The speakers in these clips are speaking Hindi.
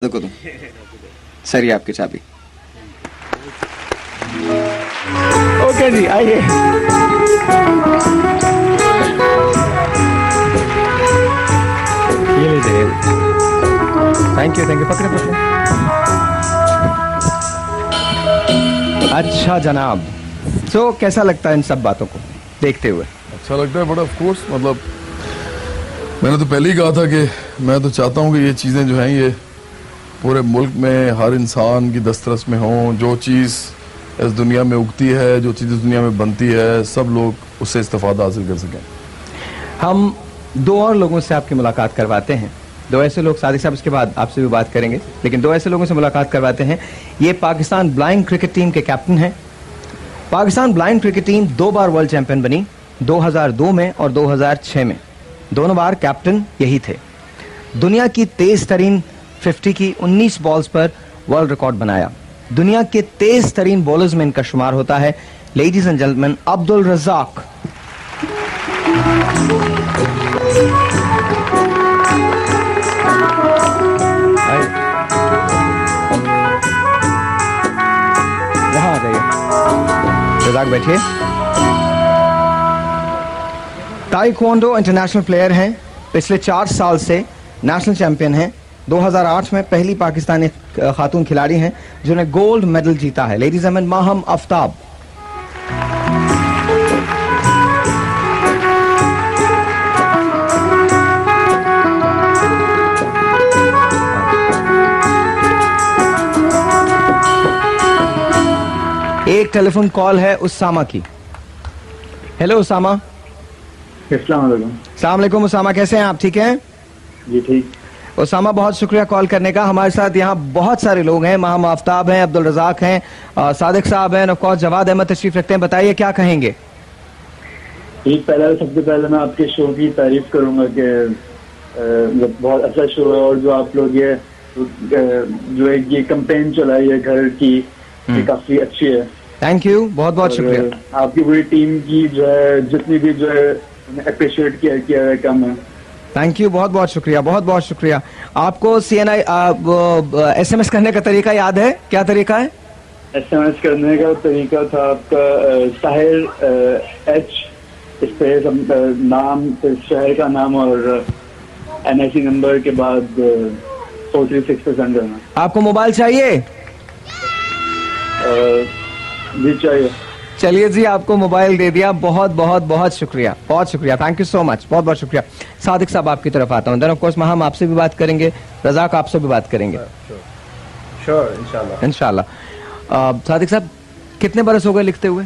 को दूं। सर ये आपकी चाबी। ओके जी, आइए। ये लीजिए। थैंक यू, पकड़े पकड़े। अच्छा जनाब, तो कैसा लगता है इन सब बातों को देखते हुए? अच्छा लगता है, बट ऑफ कोर्स मतलब मैंने तो पहले ही कहा था कि मैं तो चाहता हूँ कि ये चीज़ें जो हैं ये पूरे मुल्क में हर इंसान की दस्तरस में हों। जो चीज़ इस दुनिया में उगती है, जो चीज़ इस दुनिया में बनती है, सब लोग उससे इस्तेफादा हासिल कर सकें। हम दो और लोगों से आपकी मुलाकात करवाते हैं। दो ऐसे लोग, सादिक साहब इसके बाद आपसे भी बात करेंगे, लेकिन दो ऐसे लोगों से मुलाकात करवाते हैं। ये पाकिस्तान ब्लाइंड क्रिकेट टीम के कैप्टन हैं। पाकिस्तान ब्लाइंड क्रिकेट टीम 2 बार वर्ल्ड चैंपियन बनी, 2002 में और 2006 में। दोनों बार कैप्टन यही थे। दुनिया की तेज तरीन 50 की 19 बॉल्स पर वर्ल्ड रिकॉर्ड बनाया। दुनिया के तेज तरीन बॉलर्स में इनका शुमार होता है। Ladies and gentleman, Abdul Razzaq. यहां आ जाइए, रज़ाक बैठिए। ताइक्वांडो इंटरनेशनल प्लेयर हैं, पिछले 4 साल से नेशनल चैंपियन हैं। 2008 में पहली पाकिस्तानी खातून खिलाड़ी हैं जिन्होंने गोल्ड मेडल जीता है। Ladies and Maham Aftab. एक टेलीफोन कॉल है उसामा की। हेलो उसामा। अस्सलाम वालेकुम उसामा, कैसे हैं आप? ठीक हैं जी? ठीक। उसामा, बहुत शुक्रिया कॉल करने का। हमारे साथ यहाँ बहुत सारे लोग हैं। माहम आफ्ताब हैं, अब्दुल रज़ाक हैं, सादिक साहब हैं, ऑफ कोर्स जवाद अहमद तशरीफ रखते हैं। बताइए क्या कहेंगे? सबसे पहले मैं आपके शो की तारीफ करूंगा कि बहुत अच्छा शो है, और जो आप लोग ये जो एक ये कैंपेन चलाई है घर की, ये काफी अच्छी है। थैंक यू, बहुत बहुत शुक्रिया। आपकी पूरी टीम की जो है जितनी भी जो है अप्रिशिएट किया है कम है। थैंक यू, बहुत बहुत शुक्रिया, बहुत बहुत शुक्रिया। आपको CNI SMS करने का तरीका याद है? क्या तरीका है? SMS करने का तरीका था आपका साहिर H स्पेस नाम, शहर का नाम और NIC नंबर के बाद 436 पे सेंड करना। आपको मोबाइल चाहिए? जी चाहिए। चलिए जी, आपको मोबाइल दे दिया। बहुत बहुत बहुत शुक्रिया, बहुत शुक्रिया। थैंक यू सो मच, बहुत बहुत शुक्रिया। सादिक साहब आपकी तरफ आता हूँ। देन ऑफ कोर्स माहम आपसे भी बात करेंगे, रज़ाक आपसे भी बात करेंगे। श्योर, इंशाल्लाह इंशाल्लाह। सादिक साहब, कितने बरस हो गए लिखते हुए?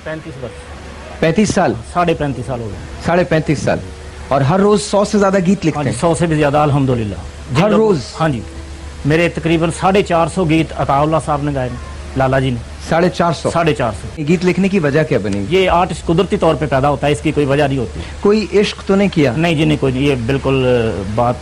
35 वर्ष। 35 साल? 35.5 साल हो गए। 35.5 साल। और हर रोज 100 से ज्यादा गीत लिखते हैं? 100 से भी ज्यादा, अल्हम्दुलिल्लाह। हर रोज? हाँ जी, मेरे तकरीबन 450 गीत अताउल्लाह साहब ने गाए, लाला जी ने। 450? 450 गीत लिखने की वजह क्या बनी? ये आर्टिस्ट कुदरती तौर पे पैदा होता है, इसकी कोई वजह नहीं होती। कोई इश्क तो नहीं किया? नहीं जी, नहीं, कोई नहीं। ये बिल्कुल बात,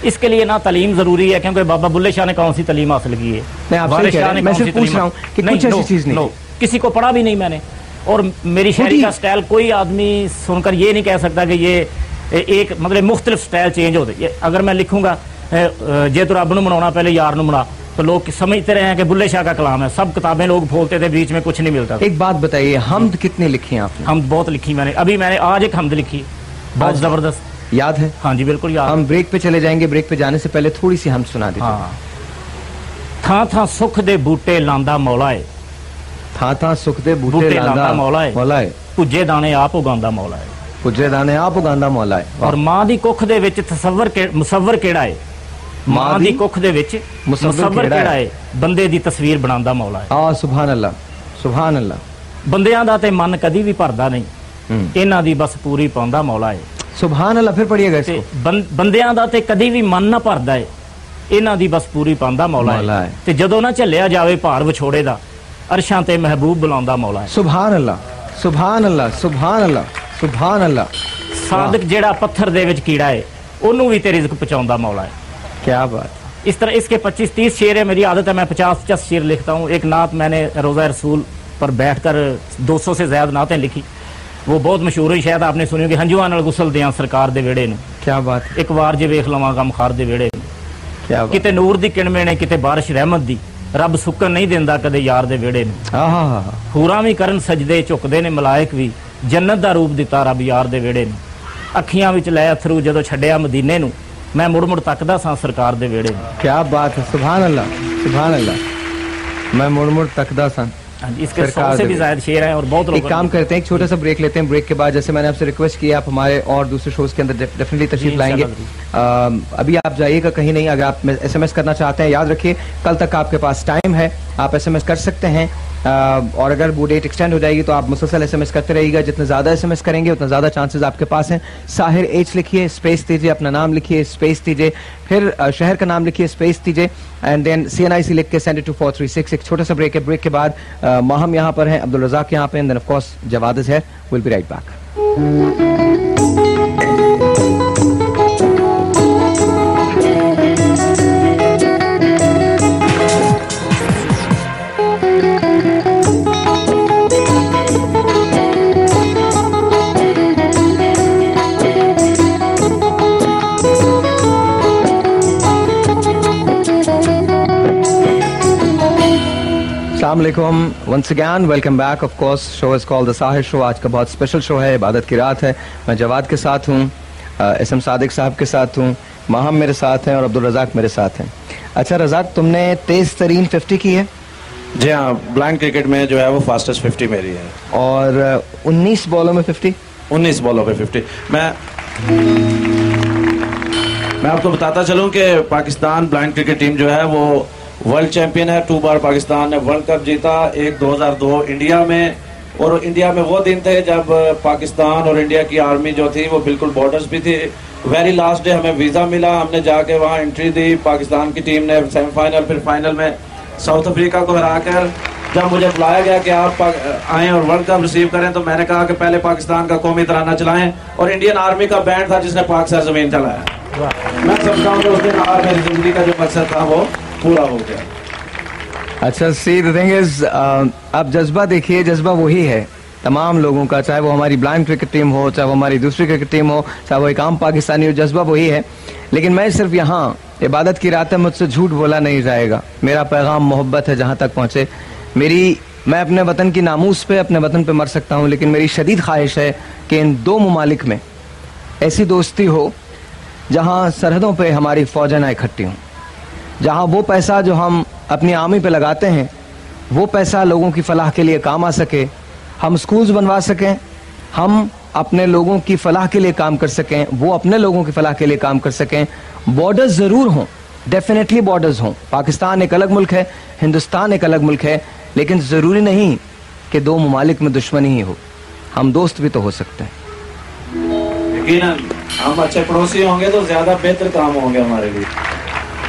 इसके लिए ना तालीम जरूरी है, क्योंकि बाबा बुल्ले शाह ने कौन सी तालीम हासिल की है? मैं सिर्फ पूछ रहा हूँ कि कुछ ऐसी चीज नहीं। किसी को पढ़ा भी नहीं मैंने, और मेरी शायरी का स्टाइल कोई आदमी सुनकर ये नहीं कह सकता कि ये एक मतलब मुख्तलिफ स्टाइल चेंज होते। अगर मैं लिखूंगा जे तो रब नूं मनाउणा पहले यार नूं मना, तो लोग समझते रहे हैं कि बुल्ले शाह का कलाम है। सब किताबें लोग बोलते थे, बीच में कुछ नहीं मिलता था। एक बात बताइए, हमद कितनी लिखी हैं आपने? हमद बहुत लिखी मैंने। मैंने आज एक हमद लिखी, बहुत जबरदस्त। याद है? हाँ जी, बिल्कुल याद। हम ब्रेक पे चले जाएंगे, ब्रेक पे जाने से पहले थोड़ी सी हम सुना दीजिए। हाँ। थां थां सुख दे बूटे लांदा मौला है, थां थां सुख दे बूटे लांदा मौला है, पुज्जे दाने आप उगांदा मौला है, पुज्जे दाने आप उगांदा मौला है। और मां दी कुख दे विच मुसव्वर केड़ा है, मां दी कुख दे विच मुसव्वर केड़ा है, बंदे दी तस्वीर बनांदा मौला है। हाँ, सुभान अल्लाह, सुभान अल्लाह। बंदियां दा ते मन कदी भी भरदा नहीं, इन्हां दी बस पूरी पाउंदा मौला है। सुभान अल्लाह, फिर पढ़िएगा इसको। बंदियां दा ते कदी भी मन ना भरदा है, इन्हां दी बस पूरी पाउंदा मौला है। ते जदों ना झल्लिया जावे भार विछोड़े दा, अरशां ते महबूब बुलांदा मौला है। सुभान अल्लाह, सुभान अल्लाह, सुभान अल्लाह, सुभान अल्लाह। सादिक जेड़ा पत्थर दे विच कीड़ा है, ओनू भी ते रिज़्क पहुंचाउंदा मौला है। क्या बात। इस तरह इसके 25-30 शेर है। मेरी आदत है, मैं 50-50 शेर लिखता हूँ। एक नात मैंने रोज़ा रसूल पर बैठकर 200 से ज्यादा नातें लिखी, वो बहुत मशहूर हुई, शायद आपने सुनी होगी। हंजुआं नाल गुसल दियां सरकार दे वेड़े ने। क्या बात। एक बार जे वेख लवां गम खार दे वेड़े। किते नूर दी किणमे ने किते बारिश रहमत दी रब सुकन नहीं देंदा कदे यार दे वेड़े ने हूरां भी करन सजदे झुकदे ने मलाइक भी जन्नत दा रूप दिता रब यार दे वेड़े ने अखियां विच लै अथरू जदों छड्डिया मदीने नूं मैं मुड़ मुड़ तकदा सां सरकार दे वेड़े ने। क्या बात है, सुभान अल्लाह सुभान अल्लाह। मैं मुड़ मुड़ तकदा सां, इसके 100 से भी ज्यादा शेर हैं और बहुत लोग। एक काम करते हैं, एक छोटा सा ब्रेक लेते हैं, ब्रेक के बाद जैसे मैंने आपसे रिक्वेस्ट किया आप हमारे और दूसरे शोज के अंदर डेफिनेटली तशरीफ लाएंगे। अभी आप जाइएगा कहीं नहीं, अगर आप SMS करना चाहते हैं याद रखिए कल तक आपके पास टाइम है, आप SMS कर सकते हैं और अगर वो डेट एक्सटेंड हो जाएगी तो आप मुसलसल SMS करते रहिएगा, जितने ज्यादा SMS करेंगे उतना ज्यादा चांसेस आपके पास हैं। साहिर H लिखिए, स्पेस दीजिए, अपना नाम लिखिए, स्पेस दीजिए, फिर शहर का नाम लिखिए, स्पेस दीजिए एंड देन CNIC लिख के सेंड इट टू 4366। एक छोटा सा ब्रेक है, ब्रेक के बाद माहम यहाँ पर हैं, अब्दुल रज़ाक यहाँ पे and then of course Jawad is here, will be right back. अस्सलामुअलैकुम, once again welcome back. Of course show is called the Sahir show. आज का बहुत स्पेशल शो है, इबादत की रात है। मैं जवाद के साथ हूँ, SM सादिक साहब के साथ हूँ, माहम मेरे साथ हैं और अब्दुल रज़ाक मेरे साथ हैं। अच्छा रज़ाक, तुमने तेज तरीन 50 की है? जी हाँ, ब्लाइंड क्रिकेट में जो है वो फास्टेस्ट 50 मेरी है। और 19 बॉलों में 50? 19 बॉलों पे 50। मैं आपको बताता चलूँ कि पाकिस्तान ब्लाइंड क्रिकेट टीम जो है वो वर्ल्ड चैंपियन है। 2 बार पाकिस्तान ने वर्ल्ड कप जीता, एक 2002 इंडिया में, और इंडिया में वो दिन थे जब पाकिस्तान और इंडिया की आर्मी जो थी वो बिल्कुल बॉर्डर्स भी थी। वेरी लास्ट डे हमें वीज़ा मिला, हमने जाके वहाँ एंट्री दी। पाकिस्तान की टीम ने सेमीफाइनल फिर फाइनल में साउथ अफ्रीका को हराकर जब मुझे बुलाया गया कि आप आएँ और वर्ल्ड कप रिसीव करें, तो मैंने कहा कि पहले पाकिस्तान का कौमी तराना चलाएं, और इंडियन आर्मी का बैंड था जिसने पाक सर जमीन चलाया। मैं समझता हूँ कि उस दिन आज मेरी जिंदगी का जो मकसद था वो पूरा हो गया। अच्छा, सी द थिंग इज, आप जज्बा देखिए, जज्बा वही है तमाम लोगों का, चाहे वो हमारी ब्लाइंड क्रिकेट टीम हो, चाहे वो हमारी दूसरी क्रिकेट टीम हो, चाहे वो एक आम पाकिस्तानी हो, जज्बा वही है। लेकिन मैं सिर्फ यहाँ इबादत की रात है, मुझसे झूठ बोला नहीं जाएगा। मेरा पैगाम मोहब्बत है जहाँ तक पहुँचे। मैं अपने वतन की नामूस पे, अपने वतन पे मर सकता हूँ, लेकिन मेरी शदीद ख्वाहिश है कि इन 2 ममालिक में ऐसी दोस्ती हो जहाँ सरहदों पे हमारी फौजें ना इकट्ठी हों, जहाँ वो पैसा जो हम अपनी आर्मी पे लगाते हैं वो पैसा लोगों की फलाह के लिए काम आ सके, हम स्कूल्स बनवा सकें, हम अपने लोगों की फलाह के लिए काम कर सकें, वो अपने लोगों की फलाह के लिए काम कर सकें। बॉर्डर्स ज़रूर हों, डेफिनेटली बॉर्डर्स हों। पाकिस्तान एक अलग मुल्क है, हिंदुस्तान एक अलग मुल्क है, लेकिन ज़रूरी नहीं कि 2 ममालिक में दुश्मनी ही हो, हम दोस्त भी तो हो सकते हैं। यकीनन हम अच्छे पड़ोसी होंगे तो ज़्यादा बेहतर काम होंगे हमारे लिए।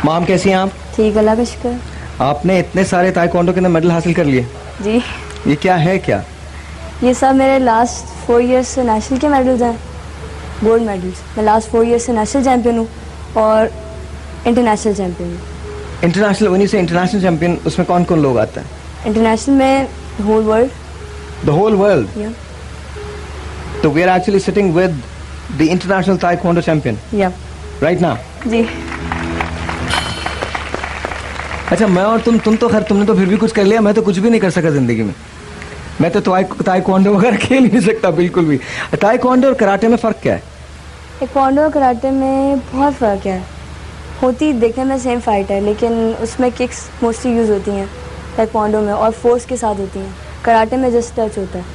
माम कैसी हैं आप? ठीक, अल्लाह का शुक्र। आपने इतने सारे ताइक्वांडो के अंदर मेडल हासिल कर लिए? जी। ये क्या है क्या? ये सब मेरे लास्ट 4 ईयर्स से नेशनल के मेडल्स हैं, गोल्ड मेडल्स। मैं लास्ट 4 ईयर्स से नेशनल चैंपियन हूँ और इंटरनेशनल चैंपियन हूँ। इंटरनेशनल, वहीं से इंटरनेशनल चैंपियन, उसमें कौन कौन लोग आते हैं? इंटरनेशनल में whole world. The whole world? तो we are actually sitting with the international taekwondo champion right now. जी। अच्छा, मैं और तुम तो खैर तुमने तो फिर भी कुछ कर लिया, मैं तो कुछ भी नहीं कर सका जिंदगी में। मैं तो ताइक्वांडो वगैरह खेल नहीं सकता बिल्कुल भी। ताइक्वांडो और कराटे में फ़र्क क्या है? ताइक्वांडो और कराटे में बहुत फ़र्क है। होती देखने में सेम फाइट है, लेकिन उसमें किक्स मोस्टली यूज़ होती हैं ताइक्वांडो में, और फोर्स के साथ होती हैं। कराटे में जस्ट टच होता है।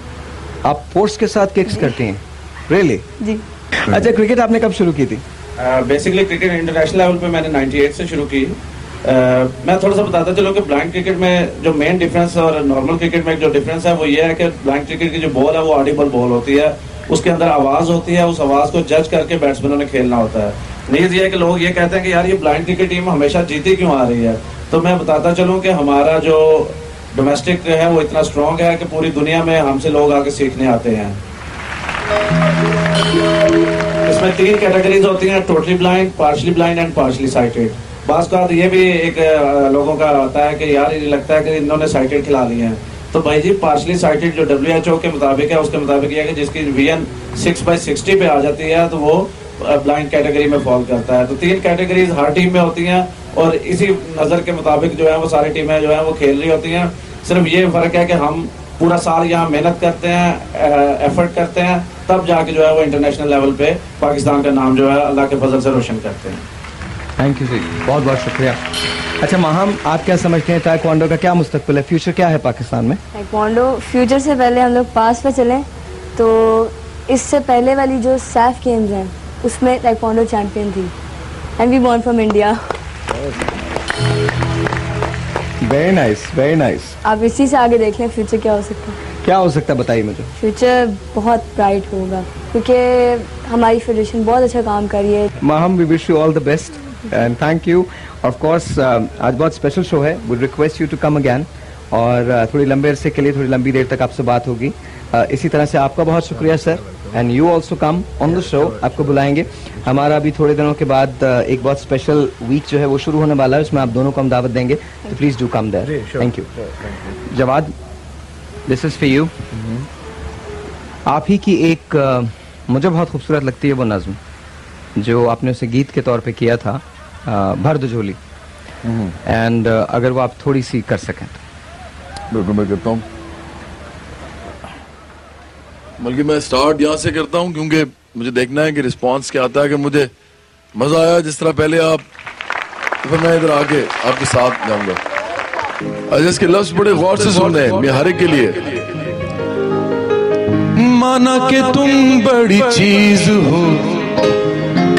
आप फोर्स के साथ किक्स करती हैं? रियली? जी। अच्छा, क्रिकेट आपने कब शुरू की थी? बेसिकली क्रिकेट इंटरनेशनल लेवल पे मैंने 98 से शुरू की। मैं थोड़ा सा बताता चलूँ कि ब्लाइंड क्रिकेट में जो मेन डिफरेंस और नॉर्मल क्रिकेट में जो डिफरेंस है वो ये है कि ब्लाइंड क्रिकेट की जो बॉल है वो ऑडिबल बॉल होती है, उसके अंदर आवाज़ होती है, उस आवाज़ को जज करके बैट्समैनों ने खेलना होता है। नीज ये है कि लोग ये कहते हैं कि यार ये ब्लाइंड क्रिकेट टीम हमेशा जीती क्यों आ रही है, तो मैं बताता चलूँ कि हमारा जो डोमेस्टिक है वो इतना स्ट्रॉन्ग है कि पूरी दुनिया में हमसे लोग आके सीखने आते हैं। इसमें 3 कैटेगरीज होती हैं, totally blind, partially blind and partially sighted. बात का ये भी एक लोगों का आता है कि यार ये लगता है कि इन्होंने साइटेड खिला लिए हैं, तो भाई जी पार्शली साइटेड जो WHO के मुताबिक है उसके मुताबिक ये है कि जिसकी विजन 6/60 पे आ जाती है तो वो ब्लाइंड कैटेगरी में फॉल करता है। तो 3 कैटेगरीज हर टीम में होती हैं और इसी नज़र के मुताबिक जो है वो सारी टीमें जो है वो खेल रही होती हैं। सिर्फ ये फ़र्क है कि हम पूरा साल यहाँ मेहनत करते हैं, एफर्ट करते हैं, तब जाके जो है वो इंटरनेशनल लेवल पे पाकिस्तान का नाम जो है अल्लाह के फजल से रोशन करते हैं। थैंक यू जी, बहुत बहुत शुक्रिया। अच्छा माहम, आप क्या समझते हैं ताइक्वांडो का क्या मुस्तकबिल है, फ्यूचर क्या है पाकिस्तान में? ताइक्वांडो फ्यूचर से पहले हम लोग पास पे चलें तो इससे पहले वाली जो सैफ गेम्स हैं उसमें ताइक्वांडो चैंपियन थी and we won from India. Very nice, very nice. आप इसी से आगे देख लें फ्यूचर क्या हो सकता है। क्या हो सकता है बताइए मुझे। फ्यूचर बहुत ब्राइट होगा क्योंकि हमारी फेडरेशन बहुत अच्छा काम कर रही है। Maham, we wish you all the best and thank you. Of course आज बहुत स्पेशल शो है, would request you to come again और थोड़ी लंबे अरसे के लिए, थोड़ी लंबी देर तक आपसे बात होगी। इसी तरह से आपका बहुत शुक्रिया sir, and you also come on the show, आपको बुलाएंगे। हमारा अभी थोड़े दिनों के बाद एक बहुत स्पेशल वीक जो है वो शुरू होने वाला है, उसमें आप दोनों को हम दावत देंगे, तो please do come there. Thank you. Jawad, this is for you. आप ही की एक मुझे बहुत खूबसूरत लगती है वो नज्म जो आपने उसे गीत के तौर पे किया था, भर दो झोली, एंड अगर वो आप थोड़ी सी कर सकें तो। बिल्कुल मैं करता हूँ, बल्कि मैं स्टार्ट यहाँ से करता हूँ क्योंकि मुझे देखना है कि रिस्पांस क्या आता है। कि मुझे मजा आया जिस तरह पहले आप, तो फिर मैं इधर आके आपके साथ जाऊंगा। इसके लफ्ज बड़े गौर से सुनने हैं मैं हर एक के लिए। माना कि तुम बड़ी चीज हो,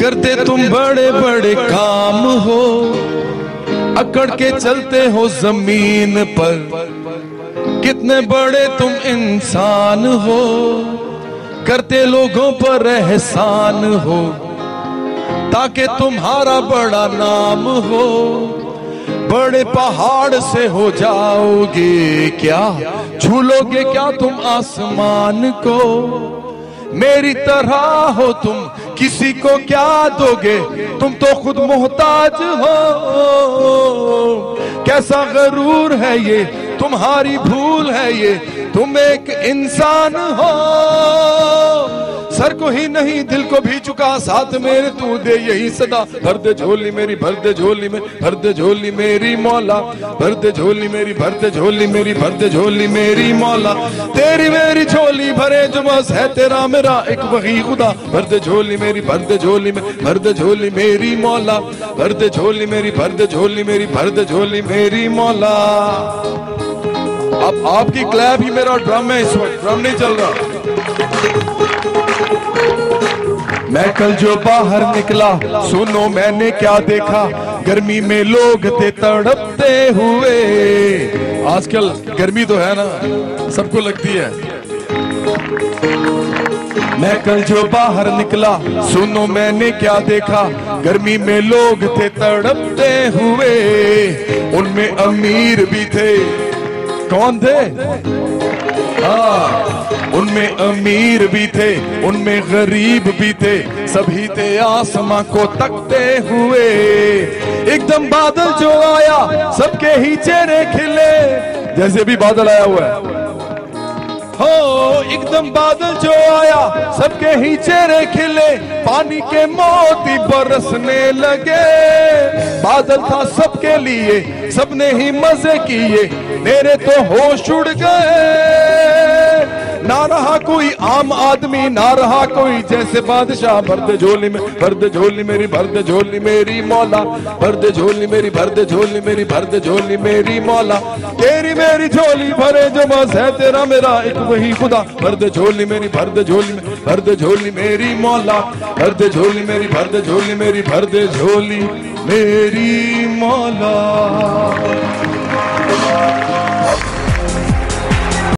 करते तुम बड़े बड़े काम हो, अकड़ के चलते हो जमीन पर, कितने बड़े तुम इंसान हो, करते लोगों पर एहसान हो, ताकि तुम्हारा बड़ा नाम हो। बड़े पहाड़ से हो जाओगे क्या, झूलोगे क्या तुम आसमान को, मेरी तरह हो तुम, किसी को क्या दोगे, तुम तो खुद मोहताज हो। कैसा गरूर है ये, तुम्हारी भूल है ये, तुम एक इंसान हो। सर को ही नहीं दिल को भी चुका साथ मेरे तू दे यही सदा। भर दे झोली मेरी, भर दे झोली में, भर दे झोली मेरी मौला, भर दे झोली मेरी, भर दे झोली मेरी, भर दे झोली मेरी मौला। तेरी मेरी झोली भरे जो बस है तेरा मेरा एक वही खुदा। भर दे झोली मेरी, भर दे झोली में, भर दे झोली मेरी मौला, भर दे झोली मेरी, भर दे झोली मेरी, भर दे झोली मेरी मौला। अब आपकी क्लैप ही मेरा ड्रम है, इस वक्त ड्रम नहीं चल रहा। मैं कल जो बाहर निकला, सुनो मैंने क्या देखा, गर्मी में लोग थे तड़पते हुए। आजकल गर्मी तो है ना, सबको लगती है। मैं कल जो बाहर निकला, सुनो मैंने क्या देखा, गर्मी में लोग थे तड़पते हुए। उनमें अमीर भी थे, कौन थे? उनमें अमीर भी थे, उनमें गरीब भी थे, सभी थे आसमां को तकते हुए। एकदम बादल जो आया, सबके ही चेहरे खिले, जैसे भी बादल आया हुआ है। हो एकदम बादल जो आया, सबके ही चेहरे खिले, पानी के मोती बरसने लगे। बादल था सबके लिए, सबने ही मजे किए, मेरे तो होश उड़ गए। ना रहा कोई आम आदमी, ना रहा कोई जैसे बादशाह। भर दे झोली में, भर दे झोली मेरी, भर दे झोली मेरी मौला, भर दे झोली मेरी, भर दे झोली मेरी, भर दे झोली मेरी मौला। तेरी मेरी झोली भरे जो बस है तेरा मेरा एक वही खुदा। भर दे झोली मेरी, भर दे झोली में, भर दे झोली मेरी मौला, भर दे झोली मेरी, भर दे झोली मेरी, भर दे झोली मेरी मौला।